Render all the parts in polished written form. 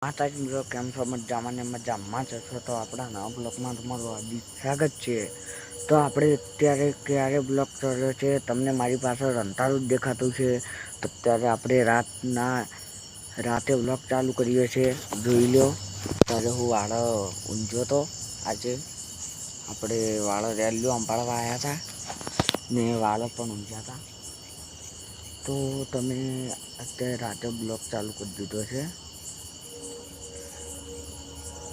માતાજી મિત્રો કેમ છો? મજામાં ને મજામાં જ છો તો આપણા નવા બ્લોગમાં તમારું હાર્દિક સ્વાગત છે. તો આપણે અત્યારે ક્યારે બ્લોગ કર્યો છે તમને મારી પાસે રંધારું જ દેખાતું છે. તો અત્યારે આપણે રાતે બ્લોગ ચાલુ કરીએ છીએ. જોઈ લો ત્યારે હું વાળ ઊંઝો તો આજે આપણે વાળ રેલીઓ અંબાળવા આવ્યા હતા ને વાળ પણ ઊંઝ્યા હતા. તો તમે અત્યારે રાતે બ્લોગ ચાલુ કરી દીધો છે.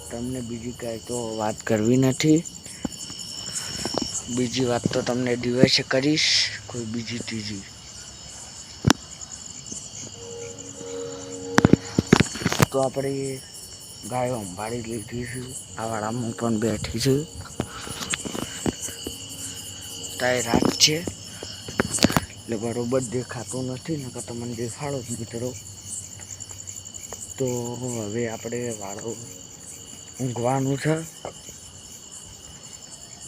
તમને બીજી કાંઈ તો વાત કરવી નથી. બીજી વાત તો તમને દિવસે કરીશ કોઈ બીજી ત્રીજી. તો આપણે ગાયો સંભાળી લીધી છે. આ વાળામાં પણ બેઠી છે. તાય રાત છે એટલે બરોબર દેખાતું નથી ને તમને દેખાડો જ મિત્રો. તો હવે આપણે વાળો ઊંઘવાનું છે.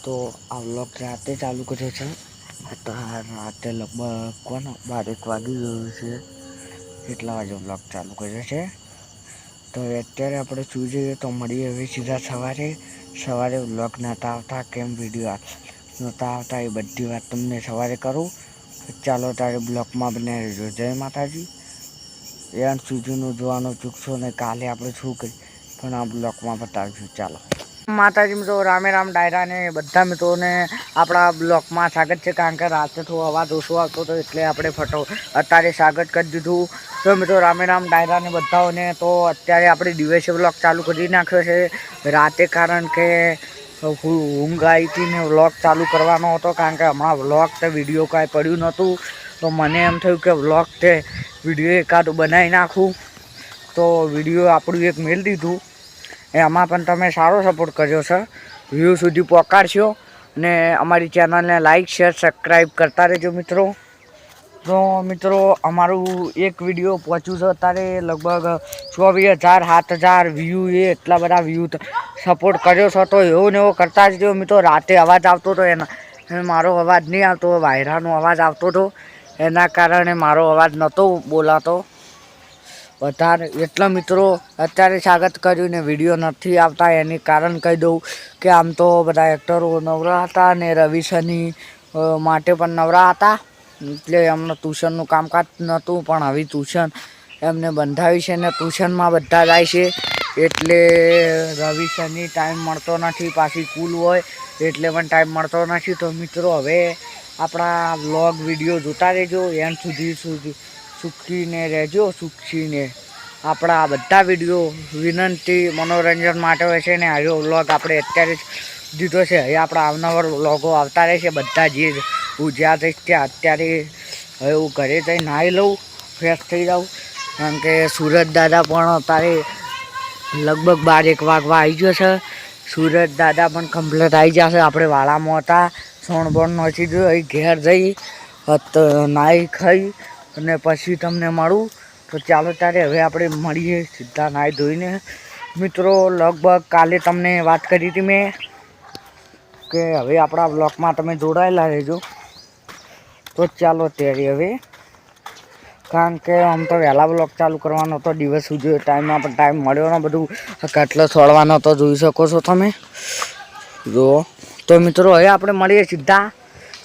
તો આ વ્લોગ રાતે ચાલુ કર્યો છે. રાતે લગભગ કોને 12 વાગી ગયું છે. એટલા વાગે વ્લોગ ચાલુ કર્યો છે. તો અત્યારે આપણે સુઈ જઈએ તો મળીએ હવે સીધા સવારે વ્લોગ નહોતા આવતા કેમ વિડીયો નહોતા આવતા એ બધી વાત તમને સવારે કરું. ચાલો તારે બ્લોગમાં બને રહેજો. જય માતાજી. એન્ડ સુધીનું જોવાનું ચૂકશો ને. કાલે આપણે શું કરી પણ આ બ્લોગમાં બતાવીશું. ચાલો માતાજી મિત્રો, રામે રામ ડાયરા ને બધા મિત્રોને આપણા બ્લોગમાં સ્વાગત છે. કારણ કે રાતે થોડો અવાજ ઓછો આવતો હતો એટલે આપણે અત્યારે સ્વાગત કરી દીધું. તો મિત્રો રામે રામ ડાયરા ને બધાઓને. તો અત્યારે આપણે દિવસે બ્લોગ ચાલુ કરી નાખ્યો છે રાતે, કારણ કે ઊંઘ આવી હતી ને વ્લોગ ચાલુ કરવાનો હતો. કારણ કે હમણાં વ્લોગ તે વિડીયો કાંઈ પડ્યું નહોતું. તો મને એમ થયું કે વ્લોગ તે વિડીયો એકાદું બનાવી નાખું. તો વિડીયો આપણું એક મેળ દીધું. એમાં પણ તમે સારો સપોર્ટ કર્યો છે. વ્યૂ સુધી પહોંચાડશો અને અમારી ચેનલને લાઈક શેર સબસ્ક્રાઈબ કરતા રહેજો મિત્રો. તો મિત્રો અમારું એક વિડીયો પહોંચ્યું છે અત્યારે લગભગ 24,000 7,000 વ્યૂ. એટલા બધા વ્યૂ સપોર્ટ કર્યો છે. તો એવું ને એવું કરતા જ મિત્રો. રાતે અવાજ આવતો હતો એના મારો અવાજ નહીં આવતો, વાયરાનો અવાજ આવતો હતો. એના કારણે મારો અવાજ નહોતો બોલાતો વધારે. એટલા મિત્રો અત્યારે સ્વાગત કર્યું ને વિડીયો નથી આવતા એની કારણ કહી દઉં કે આમ તો બધા એક્ટરો નવરા હતા ને રવિ સની માટે પણ નવરા હતા. એટલે એમને ટ્યુશનનું કામકાજ નહોતું. પણ હવે ટ્યુશન એમને બંધાવી છે ને ટ્યુશનમાં બધા જાય છે. એટલે રવિ સની ટાઈમ મળતો નથી. પાછી સ્કૂલ હોય એટલે પણ ટાઈમ મળતો નથી. તો મિત્રો હવે આપણા વ્લોગ વિડીયો જોતા રહેજો એન્ડ સુધી સુખીને રહેજો. સુખીને આપણા બધા વિડીયો વિનંતી મનોરંજન માટે હોય છે ને આવ્યો વ્લોગ આપણે અત્યારે જ દીધો છે. હવે આપણા આવનાર વ્લોગો આવતા રહેશે બધા. જે હું જ્યાં જઈશ ત્યાં અત્યારે હવે હું ઘરે જઈ નાહી લઉં, ફ્રેશ થઈ જાઉં. કારણ કે સુરજ દાદા પણ અત્યારે લગભગ 12-1 વાગવા આવી ગયો છે. સુરજ દાદા પણ કમ્પ્લીટ આવી જશે. આપણે વાળામાં હતા સોણબોણ નોચી દો. અહીં ઘેર જઈ નાહી ખાઈ અને પછી તમને મળું. તો ચાલો ત્યારે હવે આપણે મળીએ સીધા નાહી ધોઈને. મિત્રો લગભગ કાલે તમને વાત કરી હતી મેં કે હવે આપણા બ્લોગમાં તમે જોડાયેલા રહેજો. તો ચાલો ત્યારે હવે, કારણ કે આમ તો વહેલા બ્લોગ ચાલુ કરવાનો હતો. દિવસ સુધી ટાઈમમાં પણ ટાઈમ મળ્યો ને બધું કેટલો છોડવાનો તો જોઈ શકો છો તમે. જો તો મિત્રો હવે આપણે મળીએ સીધા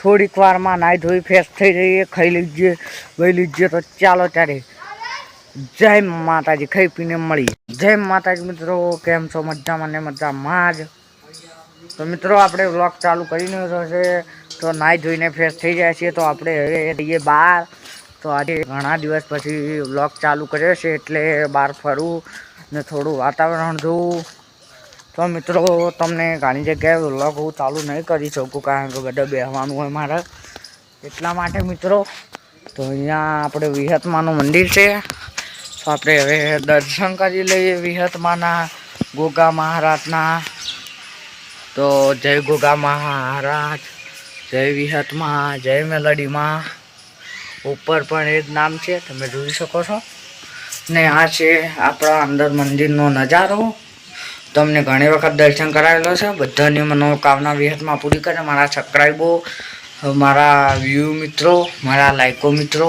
થોડીક વારમાં. નાહી ધોઈ ફ્રેશ થઈ જઈએ, ખાઈ લીજીએ વહી લીજીએ. તો ચાલો ત્યારે જય માતાજી. ખાઈ પીને મળીએ. જય માતાજી મિત્રો, કેમ છો? મજામાં ને મજામાં જ. તો મિત્રો આપણે વ્લોગ ચાલુ કરીને છે. તો નાહી ધોઈને ફ્રેશ થઈ જાય છે. તો આપણે હવે જઈએ બહાર. તો આજે ઘણા દિવસ પછી વ્લોગ ચાલુ કર્યો છે એટલે બહાર ફરવું ને થોડું વાતાવરણ જોવું. તો મિત્રો તમને ઘણી જગ્યાએ વ્લોગ હું ચાલુ નહીં કરી શકું કારણ કે બધા બેસવાનું હોય મારે. એટલા માટે મિત્રો. તો અહીંયા આપણે વિહતમાનું મંદિર છે. તો આપણે હવે દર્શન કરી લઈએ વિહતમાના ગોગા મહારાજના. તો જય ગોગા મહારાજ, જય વિહતમાં, જય મેલડીમાં. ઉપર પણ એ જ નામ છે, તમે જોઈ શકો છો ને. આ છે આપણા અંદર મંદિરનો નજારો. તમને ઘણી વખત દર્શન કરાવેલો છે. બધાની મનોકામના વિહતમાં પૂરી કરે. મારા સબસ્ક્રાઈબો, મારા વ્યૂ મિત્રો, મારા લાઈકો મિત્રો.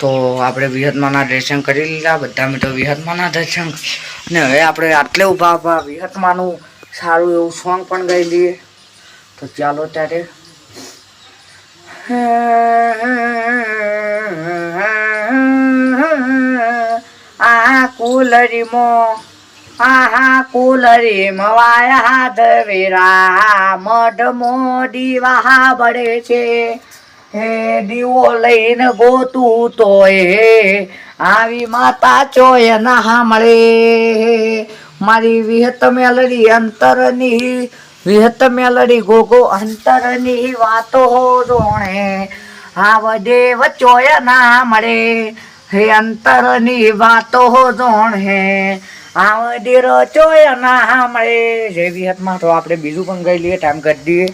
તો આપણે વિહતમાના દર્શન કરી લીધા. બધા મિત્રો વિહતમાના દર્શન ને હવે આપણે આટલે ઊભા ઊભા વિહતમાનું સારું એવું સોંગ પણ ગાઈ લઈએ. તો ચાલો ત્યારે આ કુલરીમો વાયા દવેરા મઢમો દીવા બળે છે. હે દીવો લઈને ગોતું તોય આવી માતા ચોય ના મળે. મારી વિહત મેલડી અંતરની વિહત મેલડી ગોગો અંતરની વાતો જોણે આવ દેવ ચોય ના મળે. હે અંતરની વાતો જોણે આવ દેર ચોય ના મળે. જે વિહતમાં તો આપણે બીજું પણ ગાઈ લઈએ, ટાઈમ કરી દઈએ.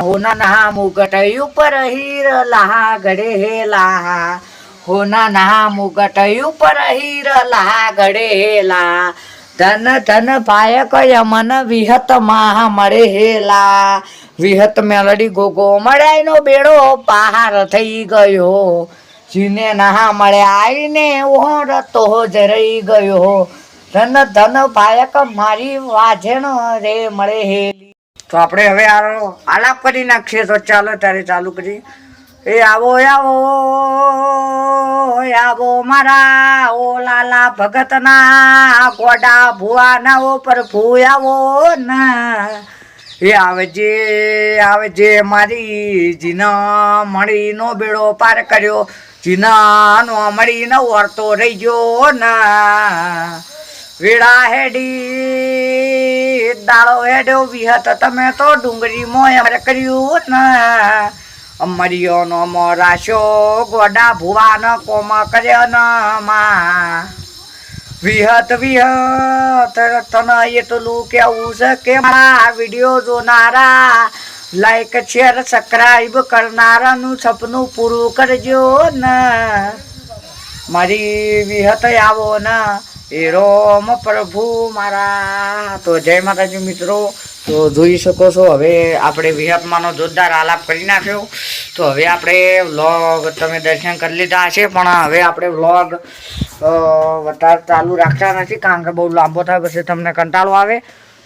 હોના ના મુગટ ઉપર હીર લાહા ગડે હેલા. હોના ના મુગટ ઉપર હીર લાહા ગડે હેલા. ધન ધન પાયક યમન વિહત માં મળે હેલા. વિહત મેલડી ગોગો મળ્યાનો બેડો પહાર થઈ ગયો. જીને ના મળે આવીને ઓરતો જ રહી ગયો. ધન ધન પાયક મારી વાજણ રે મળે હેલી. તો આપણે હવે આલાપ કરી નાખીએ. તો ચાલો ત્યારે ચાલુ કરી. એ આવો આવો આવો મારા ઓ લાલા ભગતના ગોડા ભુવાના ઓ પ્રભુ આવો ના. એ આવજે આવજે મારી જીના મળીનો બેડો પાર કર્યો. જીનાનો મળીનો વર્તો રહી ગયો ના. વેળા હેડી દાળો હેડ્યો વિહત તમે તો ડુંગળી મોય કર્યું ના. અમરિયોનો મોરાશો ગોડા ભુવાનો કોમ કર્યો ના. વિહત વિહત તને એટલું કેવું છે કે મારા વિડીયો જોનારા લાઈક શેર સબસ્ક્રાઈબ કરનારાનું સપનું પૂરું કરજો ને. મારી વિહત આવો ને એ રોમ પ્રભુ મારા. તો જય માતાજી મિત્રો. તો જોઈ શકો છો હવે આપણે વિહતમાનો જોરદાર આલાપ કરી નાખ્યો. તો હવે આપણે વ્લોગ તમે દર્શન કરી લીધા હશે, પણ હવે આપણે વ્લોગ વધારે ચાલુ રાખતા નથી, કારણ કે બહુ લાંબો થાય પછી તમને કંટાળો આવે.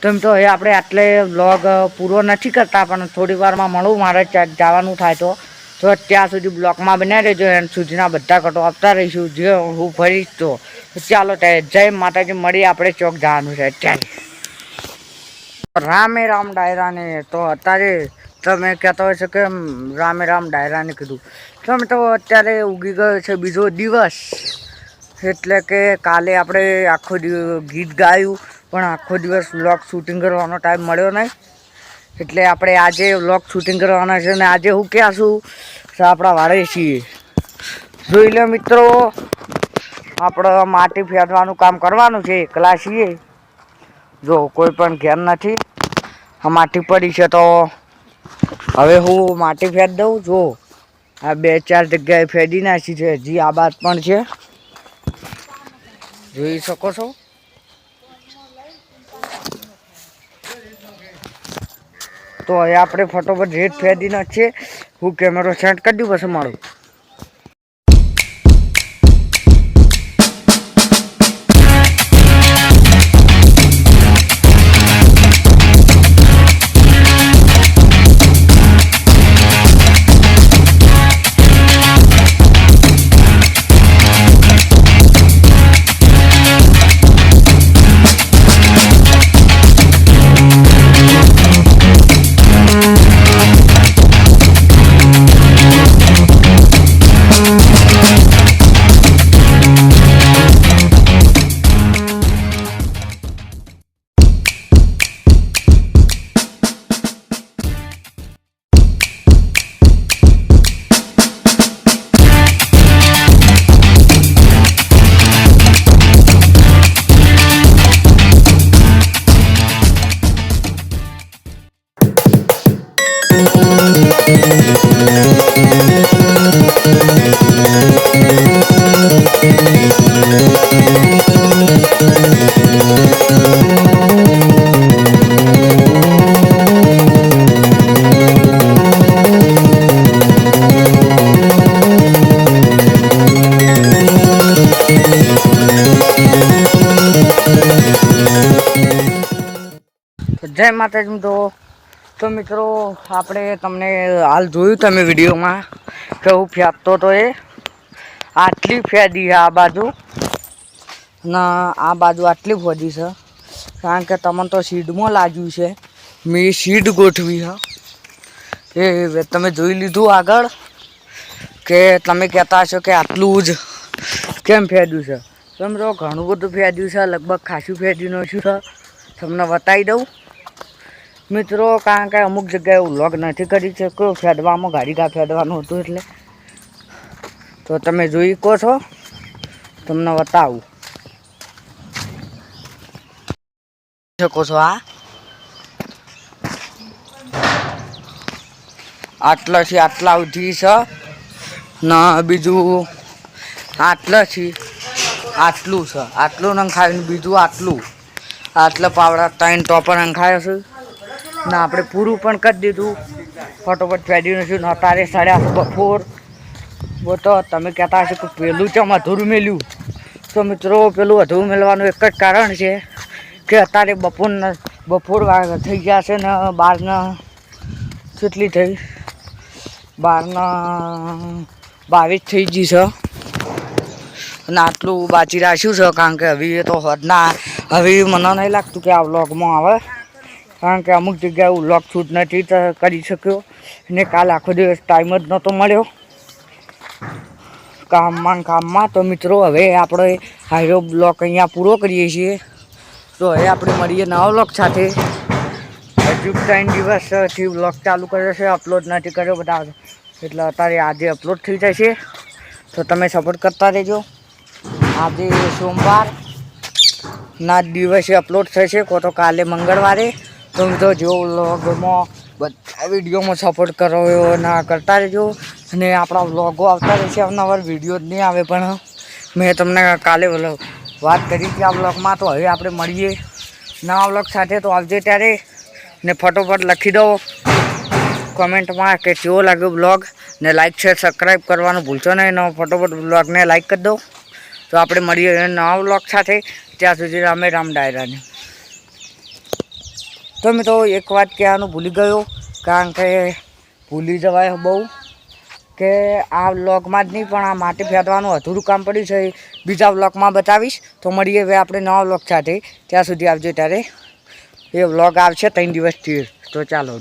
તો એમ તો હવે આપણે આટલે વ્લોગ પૂરો નથી કરતા, પણ થોડી વારમાં મળું, મારે જવાનું થાય તો ત્યાં સુધી બ્લોકમાં બનાવી રહેજો. એન્ડ સુધીના બધા કટો આપતા રહીશું જે હું ભરીશ. તો ચાલો ત્યારે જય માતાજી. મળી આપણે ચોક જવાનું છે ત્યારે. રામે રામ ડાયરાને તો અત્યારે તમે કહેતા હોય છે કે રામે રામ ડાયરાને કીધું. તમે તો અત્યારે ઉગી ગયો છે બીજો દિવસ, એટલે કે કાલે આપણે આખો ગીત ગાયું, પણ આખો દિવસ વ્લોગ શૂટિંગ કરવાનો ટાઈમ મળ્યો નહીં. એટલે આપણે આજે વ્લોગ શૂટિંગ કરવાના છે. અને આજે હું ક્યાં છું? આપણા વાડે છીએ. જોઈ લો મિત્રો, આપણે માટી ફેરવાનું કામ કરવાનું છે. એકલા છીએ, જો કોઈ પણ ઘેર નથી. આ માટી પડી છે તો હવે હું માટી ફેર દઉં. જો આ 2-4 જગ્યાએ ફેરી નાખી છે, હજી આ બાદ પણ છે, જોઈ શકો છો. તો હવે આપણે ફટોફટ રેત ફેરી નાખીએ. હું કેમેરો સેટ કરી દઉં પછી મારું. જય માતાજી તો મિત્રો આપણે તમને હાલ જોયું તમે વિડીયોમાં કે હું ફેંકતો તો એ આટલી ફેદી આ બાજુ ના આ બાજુ આટલી ફોદી છે કારણ કે તમને તો સીડમાં લાગ્યું છે મેં સીડ ગોઠવી એ તમે જોઈ લીધું આગળ કે તમે કહેતા હશો કે આટલું જ કેમ ફેદ્યું છે તમે તો ઘણું બધું ફેદ્યું છે લગભગ ખાસું ફેદ્યું શું છે તમને બતાવી દઉં મિત્રો કારણ કે અમુક જગ્યાએ વ્લોગ નથી કરી શક્યો ફેદવામાં ગાડી ઘા ફેદવાનું હતું એટલે તો તમે જોઈ કહો છો તમને બતાવું શકો છો આટલાથી આટલા સુધી છે ના બીજું આટલાથી આટલું છે આટલું નંખાયું બીજું આટલું આટલા પાવડા 3 ટોપર નંખાયો છે ના આપણે પૂરું પણ કરી દીધું ફટોફટ ફેદ્યું નથી ને અત્યારે 8:30 બપોર તો તમે કહેતા હશો કે પેલું ચમ અધૂરું મેલ્યું તો મિત્રો પેલું અધૂરું મેળવાનું એક જ કારણ છે કે અત્યારે બપોર થઈ ગયા છે ને 12 કેટલી થઈ 12:22 થઈ ગઈ છે અને આટલું બાકી રાખ્યું છે કારણ કે હવે તો હદના હવે મને નહીં લાગતું કે આ વ્લોગમાં આવે કારણ કે અમુક જગ્યાએ હું વ્લોગ શૂટ નથી કરી શક્યો ને કાલ આખો દિવસ ટાઈમ જ નહોતો મળ્યો કામમાં તો મિત્રો હવે આપણે હાઈરો બ્લોગ અહીંયા પૂરો કરીએ છીએ તો હવે આપણે મળીએ નવા વ્લોગ સાથે હજુ 3 દિવસથી વ્લોગ ચાલુ કર્યો છે અપલોડ નથી કર્યો બધા એટલે અત્યારે આજે અપલોડ થઈ જશે તો તમે સપોર્ટ કરતા રહેજો આજે સોમવારના દિવસે અપલોડ થશે કો તો કાલે મંગળવારે તો મિત્રો જો વ્લોગમાં બધા વિડીયોમાં સપોર્ટ કરો ના કરતા રહેજો અને આપણા વ્લોગો આવતા રહેશે અવનવાર વિડીયો જ નહીં આવે પણ મેં તમને કાલે વાત કરી હતી આ વ્લોગમાં તો હવે આપણે મળીએ નવા વ્લોગ સાથે તો આવજે ત્યારે ને ફટોફટ લખી દો કોમેન્ટમાં કે કેવો લાગ્યો વ્લોગ ને લાઈક શેર સબસ્ક્રાઈબ કરવાનું ભૂલશો નહીં ને ફટોફટ વ્લોગને લાઈક કરી દો તો આપણે મળીએ નવા વ્લોગ સાથે ત્યાં સુધી અમે રામ ડાયરાને તો મેં તો એક વાત કહેવાનું ભૂલી ગયો કારણ કે ભૂલી જવાય બહુ કે આ વ્લોગમાં જ નહીં પણ આ માટી ફેંદવાનું અધૂરું કામ પડ્યું છે બીજા વ્લોગમાં બતાવીશ તો મળીએ હવે આપણે નવા વ્લોગ સાથે ત્યાં સુધી આવજો ત્યારે એ વ્લોગ આવશે 3 દિવસથી તો ચાલો